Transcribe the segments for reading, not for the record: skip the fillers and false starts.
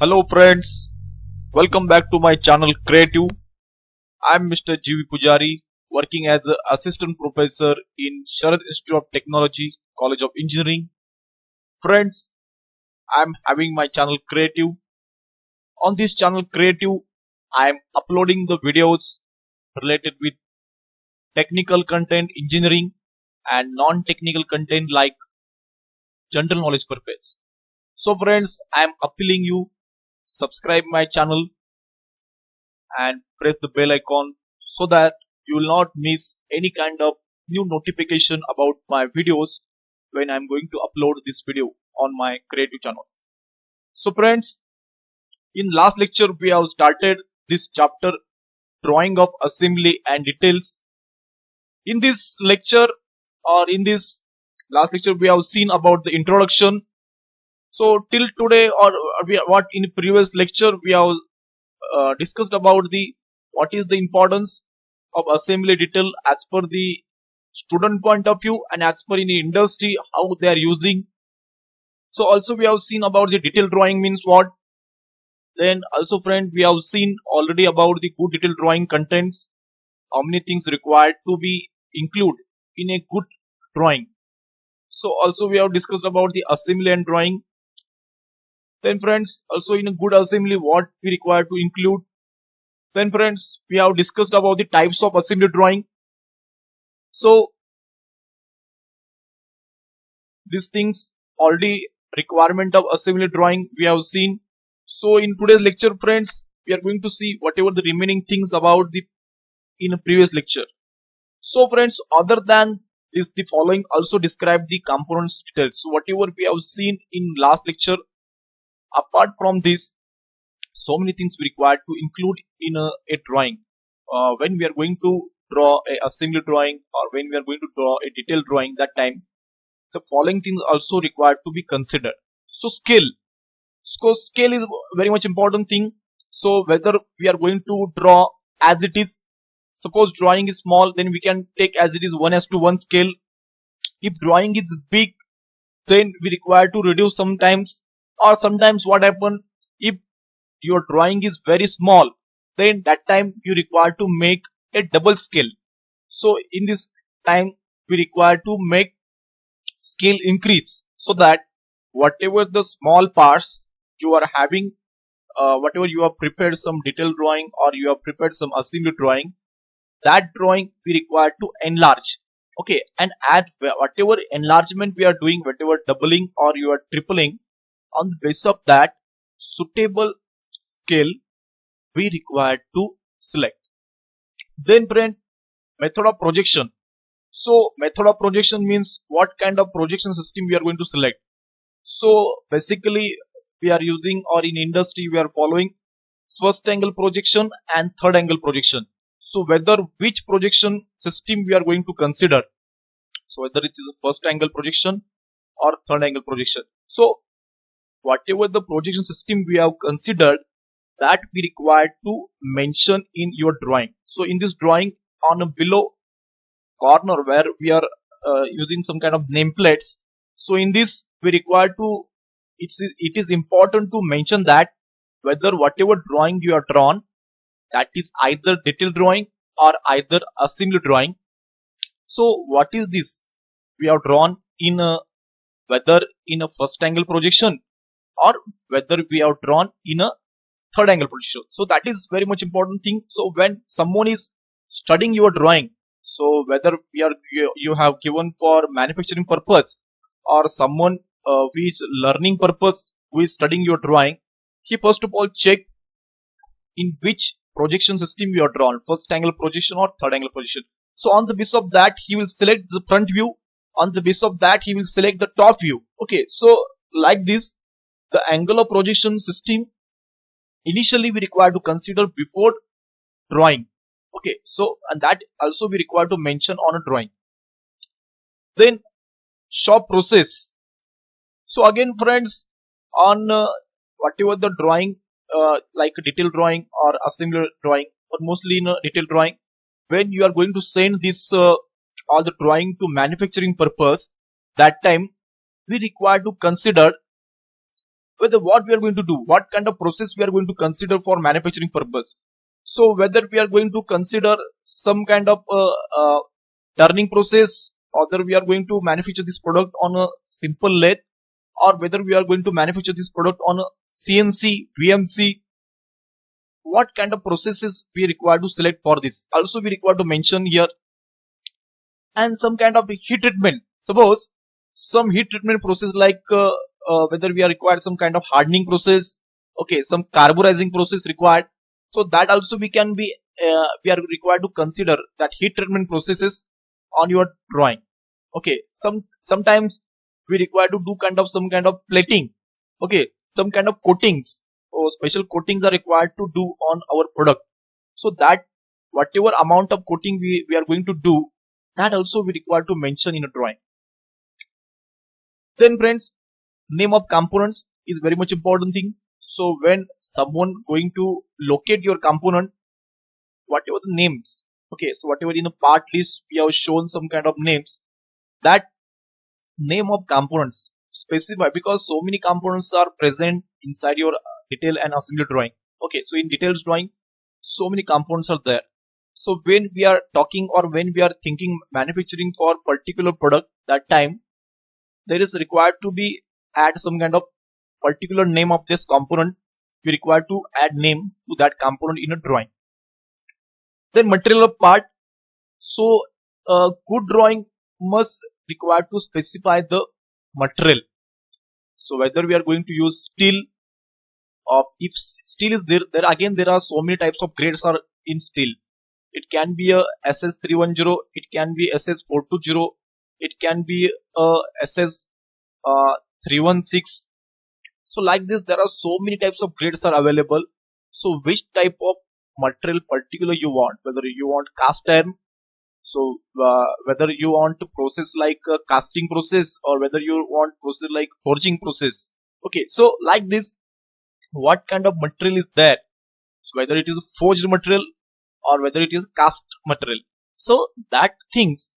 Hello friends, welcome back to my channel Creative. I'm Mr. GV Pujari, working as an assistant professor in Sharad Institute of Technology, College of Engineering. Friends, I'm having my channel Creative. On this channel Creative, I'm uploading the videos related with technical content, engineering, and non-technical content like general knowledge purpose. So friends, I'm appealing you subscribe my channel and press the bell icon so that you will not miss any kind of new notification about my videos when I'm going to upload this video on my creative channels. So friends, in last lecture we have started this chapter drawing of assembly and details. In this lecture or in this last lecture we have seen about the introduction. So till today what in previous lecture we have discussed about the what is the importance of assembly detail as per the student point of view and as per in the industry how they are using. So also we have seen about the detail drawing means what. Then also friend we have seen already about the good detail drawing contents, how many things required to be included in a good drawing. So also we have discussed about the assembly and drawing. Then friends, also in a good assembly what we require to include. Then friends, we have discussed about the types of assembly drawing. So these things already requirement of assembly drawing we have seen. So in today's lecture friends, we are going to see whatever the remaining things about the in a previous lecture. So friends, other than this the following also describe the components details. So whatever we have seen in last lecture, apart from this, so many things we require to include in a drawing. When we are going to draw a assembly drawing or when we are going to draw a detailed drawing, that time the following things also required to be considered. So scale. So scale is very much important thing. So whether we are going to draw as it is, suppose drawing is small, then we can take as it is 1:1 scale. If drawing is big, then we require to reduce sometimes, or sometimes what happen if your drawing is very small, then that time you require to make a double scale. So in this time we require to make scale increase so that whatever the small parts you are having, whatever you have prepared some detailed drawing or you have prepared some assembly drawing, that drawing we require to enlarge. Okay, and add whatever enlargement we are doing, whatever doubling or you are tripling, on the basis of that suitable scale we require to select. Then friend, method of projection. So method of projection means what kind of projection system we are going to select. So basically we are using, or in industry we are following first angle projection and third angle projection. So whether which projection system we are going to consider, so whether it is a first angle projection or third angle projection. So whatever the projection system we have considered, that we require to mention in your drawing. So in this drawing, on a below corner where we are using some kind of nameplates, so in this we require to, it is important to mention that whether whatever drawing you are drawn, that is either detailed drawing or either assembly drawing. So what is this we have drawn in a, whether in a first angle projection or whether we have drawn in a third angle projection. So that is very much important thing. So when someone is studying your drawing, so whether you have given for manufacturing purpose or someone who is learning purpose who is studying your drawing, he first of all check in which projection system you are drawn, first angle projection or third angle projection. So on the basis of that he will select the front view, on the basis of that he will select the top view. Okay, so like this the angle of projection system initially we require to consider before drawing. Okay, so and that also we require to mention on a drawing. Then shop process. So again friends, on whatever the drawing like a detail drawing or assembly drawing, or mostly in a detail drawing, when you are going to send this all the drawing to manufacturing purpose, that time we require to consider whether what we are going to do, what kind of process we are going to consider for manufacturing purpose. So whether we are going to consider some kind of turning process, or whether we are going to manufacture this product on a simple lathe, or whether we are going to manufacture this product on a CNC, VMC, what kind of processes we require to select for this. Also we require to mention here, and some kind of heat treatment. Suppose some heat treatment process like whether we are required some kind of hardening process, okay, some carburizing process required. So that also we are required to consider that heat treatment processes on your drawing. Okay, sometimes we require to do some kind of plating, okay, some kind of coatings or special coatings are required to do on our product. So that whatever amount of coating we are going to do, that also we require to mention in a drawing. Then friends, name of components is very much important thing. So when someone going to locate your component, whatever the names, okay, so whatever in the part list we have shown some kind of names, that name of components specify, because so many components are present inside your detail and assembly drawing. Okay, so in details drawing, so many components are there. So when we are talking or when we are thinking manufacturing for particular product, that time there is required to be add some kind of particular name of this component. We require to add name to that component in a drawing. Then material of part. So a good drawing must require to specify the material. So whether we are going to use steel, or if steel is there again there are so many types of grades are in steel. It can be a SS310, it can be SS420, it can be a SS316. So like this there are so many types of grades are available. So which type of material particular you want, whether you want cast iron, so whether you want to process like a casting process, or whether you want process like forging process. Okay, so like this, what kind of material is there, so whether it is forged material or whether it is cast material. So that things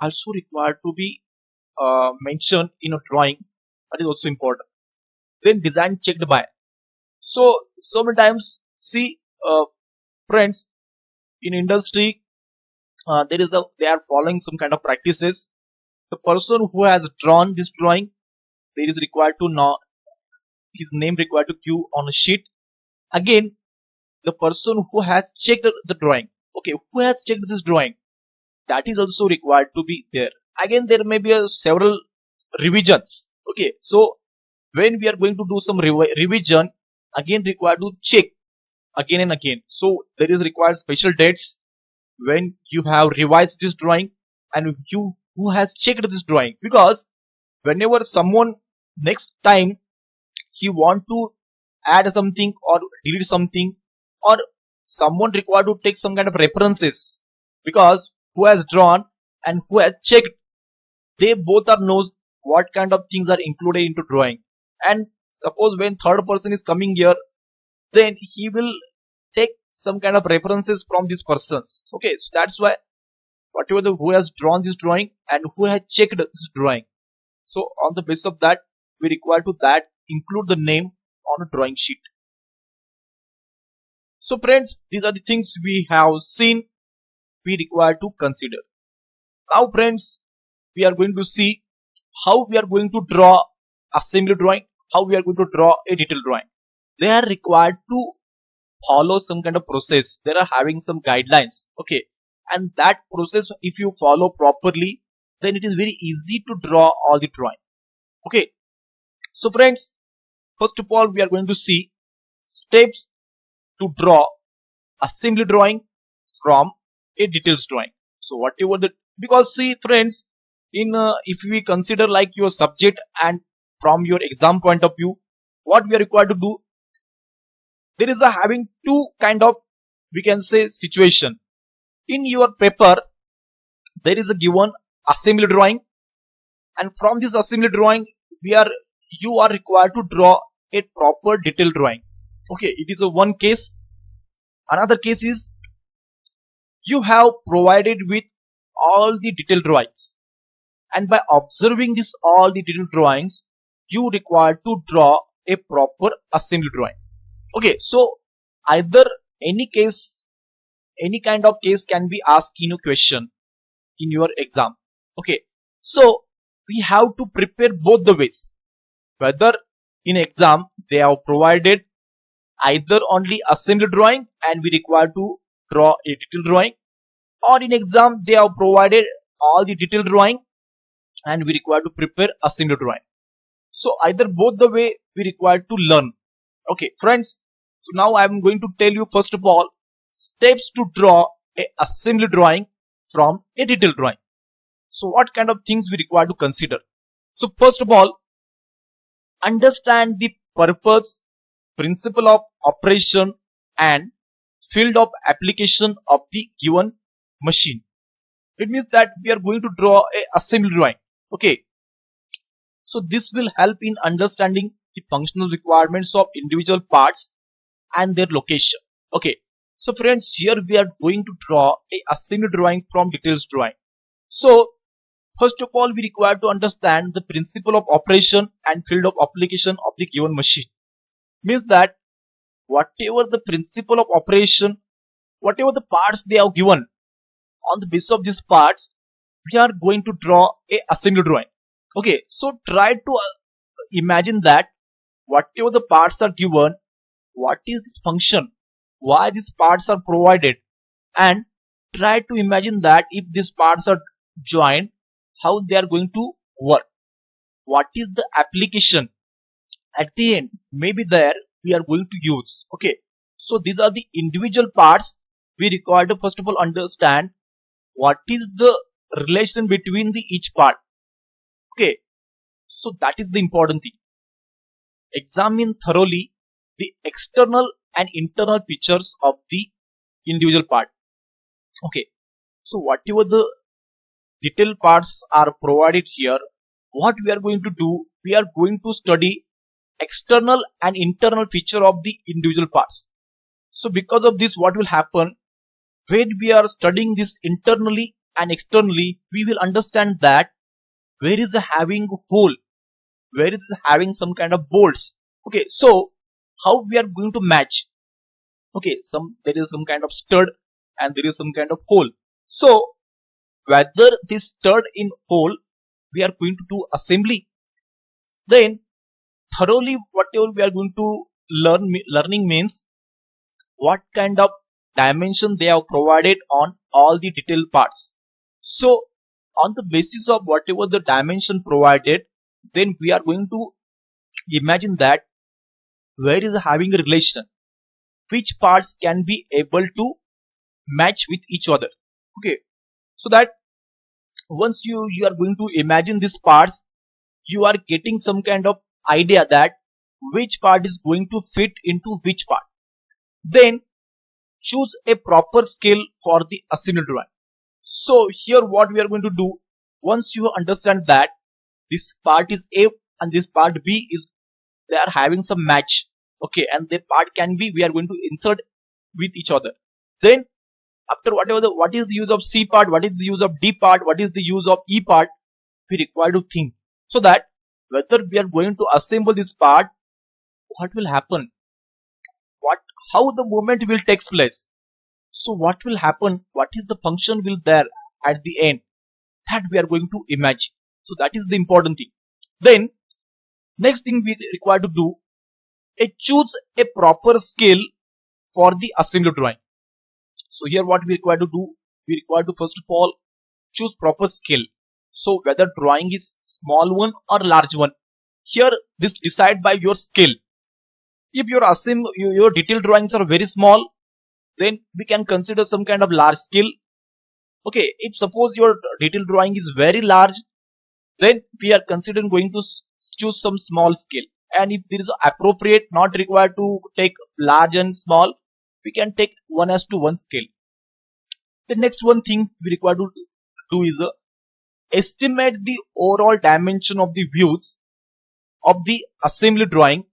also required to be mentioned in a drawing. That is also important. Then design checked by. So many times, see friends, in industry they are following some kind of practices. The person who has drawn this drawing, there is required to know his name required to queue on a sheet. Again, the person who has checked the drawing, okay, who has checked this drawing, that is also required to be there. Again, there may be several revisions. Okay, so when we are going to do some revision, again required to check again and again. So there is required special dates when you have revised this drawing and you who has checked this drawing, because whenever someone next time he want to add something or delete something, or someone required to take some kind of references, because who has drawn and who has checked, they both are knows what kind of things are included into drawing. And suppose when third person is coming here, then he will take some kind of references from these persons. Okay, so that's why whatever who has drawn this drawing and who has checked this drawing, so on the basis of that we require to that include the name on a drawing sheet. So friends, these are the things we have seen we require to consider. Now friends, we are going to see how we are going to draw assembly drawing, how we are going to draw a detail drawing. They are required to follow some kind of process. They are having some guidelines. Okay, and that process if you follow properly, then it is very easy to draw all the drawing. Okay, so friends, first of all we are going to see steps to draw assembly drawing from a details drawing. So whatever the, because see friends, in if we consider like your subject and from your exam point of view, what we are required to do, there is a having two kind of, we can say, situation. In your paper there is a given assembly drawing, and from this assembly drawing you are required to draw a proper detail drawing. Okay, it is a one case. Another case is you have provided with all the detail drawings, and by observing this all the detail drawings you require to draw a proper assembly drawing. Okay, so either any case, any kind of case can be asked in a question in your exam. Okay, so we have to prepare both the ways. Whether in exam they have provided either only assembly drawing and we require to draw a detailed drawing, or in exam they have provided all the detailed drawing and we require to prepare assembly drawing. So either both the way we require to learn. Okay friends, so now I am going to tell you first of all steps to draw a assembly drawing from a detailed drawing. So what kind of things we require to consider? So first of all, understand the purpose, principle of operation and field of application of the given machine. It means that we are going to draw a assembly drawing. Okay, so this will help in understanding the functional requirements of individual parts and their location. Okay, so friends, here we are going to draw a assembly drawing from details drawing. So first of all, we require to understand the principle of operation and field of application of the given machine. Means that whatever the principle of operation, whatever the parts they are given, on the basis of these parts, we are going to draw a assembly drawing. Okay, so try to imagine that whatever the parts are given, what is this function, why these parts are provided, and try to imagine that if these parts are joined, how they are going to work, what is the application at the end maybe there we are going to use. Okay, so these are the individual parts. We require to first of all understand what is the relation between the each part. Okay, so that is the important thing. Examine thoroughly the external and internal features of the individual part. Okay, so whatever the detailed parts are provided here, what we are going to do, we are going to study external and internal feature of the individual parts. So because of this, what will happen, when we are studying this internally and externally, we will understand that where is having hole, where is having some kind of bolts. Okay, so how we are going to match. Okay, there is some kind of stud and there is some kind of hole. So whether this stud in hole we are going to do assembly, then thoroughly whatever we are going to learning means what kind of dimension they have provided on all the detailed parts. So on the basis of whatever the dimension provided, then we are going to imagine that where is having a relation, which parts can be able to match with each other. Okay, so that once you are going to imagine these parts, you are getting some kind of idea that which part is going to fit into which part. Then choose a proper scale for the assembly drawing. So here what we are going to do, once you understand that this part is A and this part B is, they are having some match. Okay, and their part can be, we are going to insert with each other. Then after what is the use of C part, what is the use of D part, what is the use of E part, we require to think, so that whether we are going to assemble this part, what will happen, how the movement will take place. So what will happen, what is the function will there at the end, that we are going to imagine. So that is the important thing. Then next thing we require to do, choose a proper scale for the assembly drawing. So here what we require to do, we require to first of all choose proper scale. So whether drawing is small one or large one, here this decide by your scale. If your detailed drawings are very small, then we can consider some kind of large scale. Okay, if suppose your detailed drawing is very large, then we are considering going to choose some small scale. And if there is appropriate, not required to take large and small, we can take 1:1 scale. The next one thing we require to do is estimate the overall dimension of the views of the assembly drawing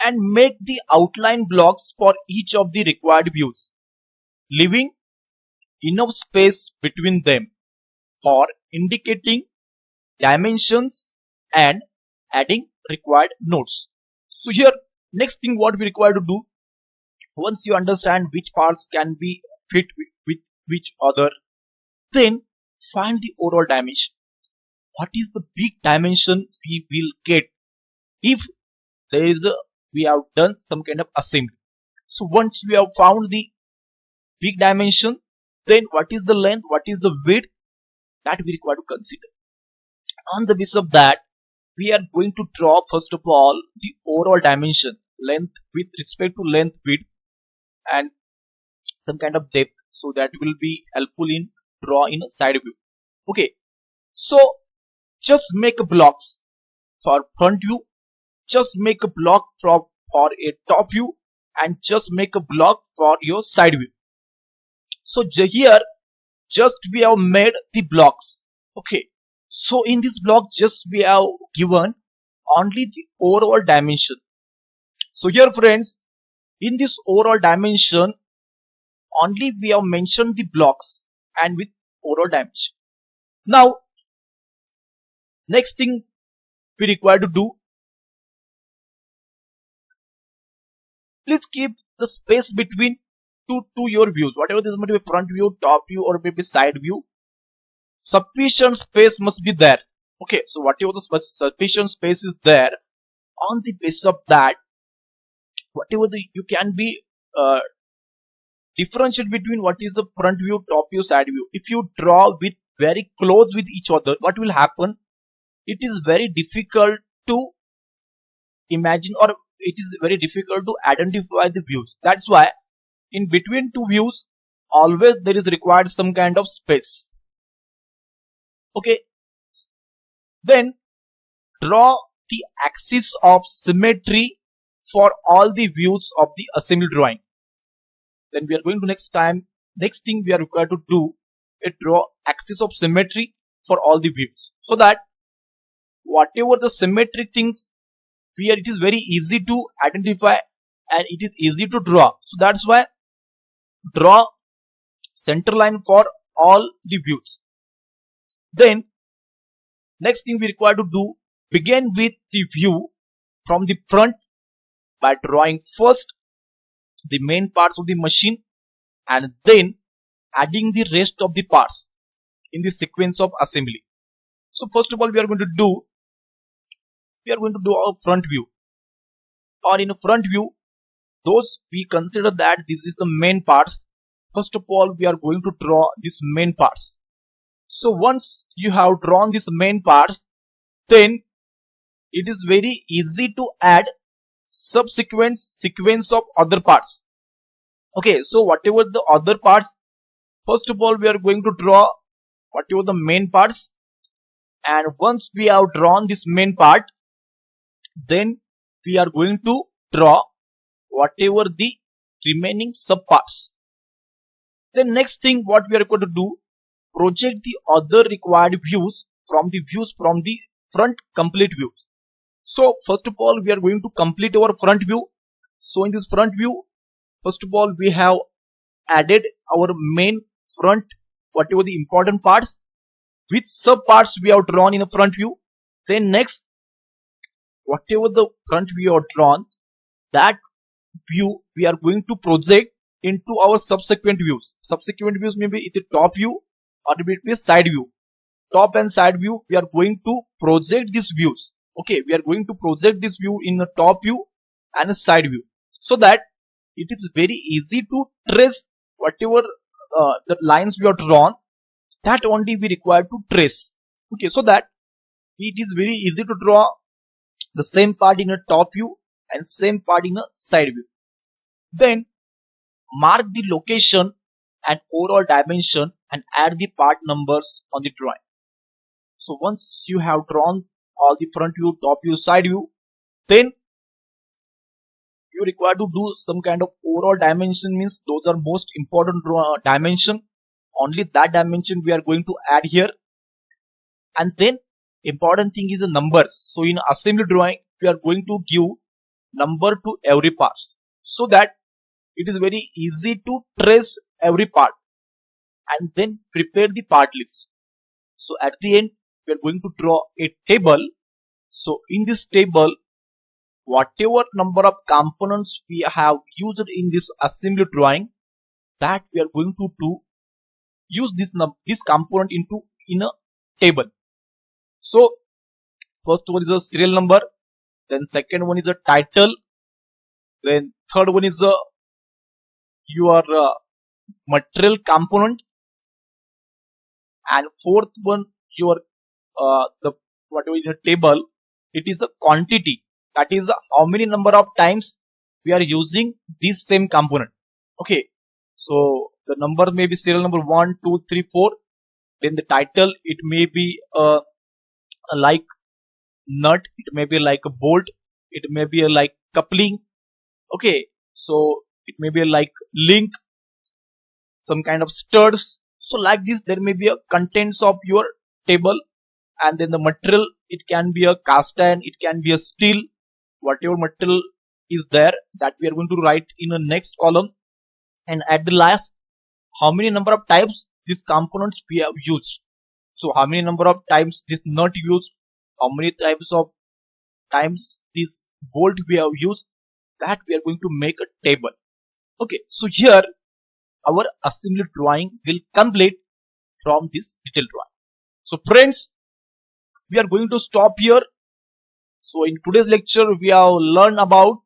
and make the outline blocks for each of the required views, leaving enough space between them for indicating dimensions and adding required nodes. So here, next thing what we require to do, once you understand which parts can be fit with which other, then find the overall dimension. What is the big dimension we will get if we have done some kind of assembly? So once we have found the big dimension, then what is the length, what is the width, that we require to consider. On the basis of that, we are going to draw first of all the overall dimension, length with respect to length, width, and some kind of depth, so that will be helpful in draw in a side view. Okay, so just make a blocks for front view, just make a block for a top view, and just make a block for your side view. So here just we have made the blocks. Okay, so in this block just we have given only the overall dimension. So here friends, in this overall dimension only we have mentioned the blocks and with overall dimension. Now next thing we require to do, please keep the space between to your views, whatever this might be, front view, top view, or maybe side view, sufficient space must be there. Okay, so whatever the sufficient space is there, on the basis of that, whatever you can be differentiate between what is the front view, top view, side view. If you draw with very close with each other, what will happen? It is very difficult to imagine, or it is very difficult to identify the views. That's why in between two views always there is required some kind of space. Okay, then draw the axis of symmetry for all the views of the assembly drawing. Then we are going to next thing we are required to do is draw axis of symmetry for all the views, so that whatever the symmetric things here, it is very easy to identify and it is easy to draw. So that's why draw center line for all the views. Then next thing we require to do, begin with the view from the front by drawing first the main parts of the machine and then adding the rest of the parts in the sequence of assembly. So first of all we are going to do our front view, or in a front view, those we consider that this is the main parts. First of all we are going to draw these main parts. So once you have drawn these main parts, then it is very easy to add subsequent sequence of other parts. Okay, so whatever the other parts, first of all we are going to draw whatever the main parts, and once we have drawn this main part, then we are going to draw whatever the remaining subparts. Then next thing what we are going to do, project the other required views from the front complete views. So first of all we are going to complete our front view. So in this front view, first of all we have added our main front, whatever the important parts, with subparts we have drawn in the front view. Then next, whatever the front view are drawn, that view we are going to project into our subsequent views. Subsequent views may be the top view or it may be side view. Top and side view we are going to project these views. Okay, we are going to project this view in the top view and a side view, so that it is very easy to trace whatever the lines we have drawn, that only we require to trace. Okay, so that it is very easy to draw the same part in a top view and same part in a side view. Then mark the location and overall dimension and add the part numbers on the drawing. So once you have drawn all the front view, top view, side view, then you require to do some kind of overall dimension, means those are most important dimension. Only that dimension we are going to add here. And then important thing is the numbers. So in assembly drawing we are going to give number to every part, so that it is very easy to trace every part, and then prepare the part list. So at the end we are going to draw a table So in this table, whatever number of components we have used in this assembly drawing, that we are going to use this component in a table. So first one is a serial number, then second one is a title, then third one is your material component, and fourth one your the whatever is a table, it is a quantity, that is how many number of times we are using this same component. Okay, so the number may be serial number 1 2 3 4, then the title, it may be like nut, it may be like a bolt, it may be a like coupling. Okay, so it may be like link, some kind of studs. So like this, there may be a contents of your table, and then the material, it can be a cast iron, it can be a steel, whatever material is there, that we are going to write in the next column. And at the last, how many number of times these components we have used. So how many number of times this nut used, how many types of times this bolt we have used, that we are going to make a table. Okay, so here our assembly drawing will complete from this detailed drawing. So friends, we are going to stop here. So in today's lecture, we have learned about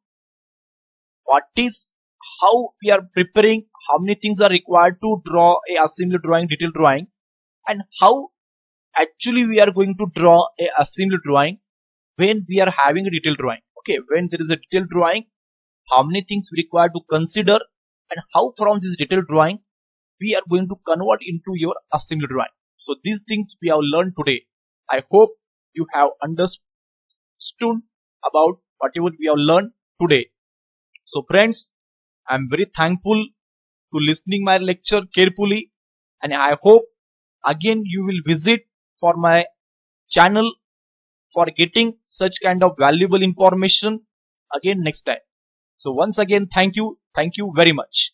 how we are preparing, how many things are required to draw a assembly drawing, detailed drawing, and how actually we are going to draw a assembly drawing when we are having a detailed drawing. Okay, when there is a detailed drawing, how many things we require to consider, and how from this detailed drawing we are going to convert into your assembly drawing. So these things we have learned today. I hope you have understood about whatever we have learned today. So friends, I am very thankful to listening my lecture carefully, and I hope again you will visit for my channel for getting such kind of valuable information again next time. So once again, thank you very much.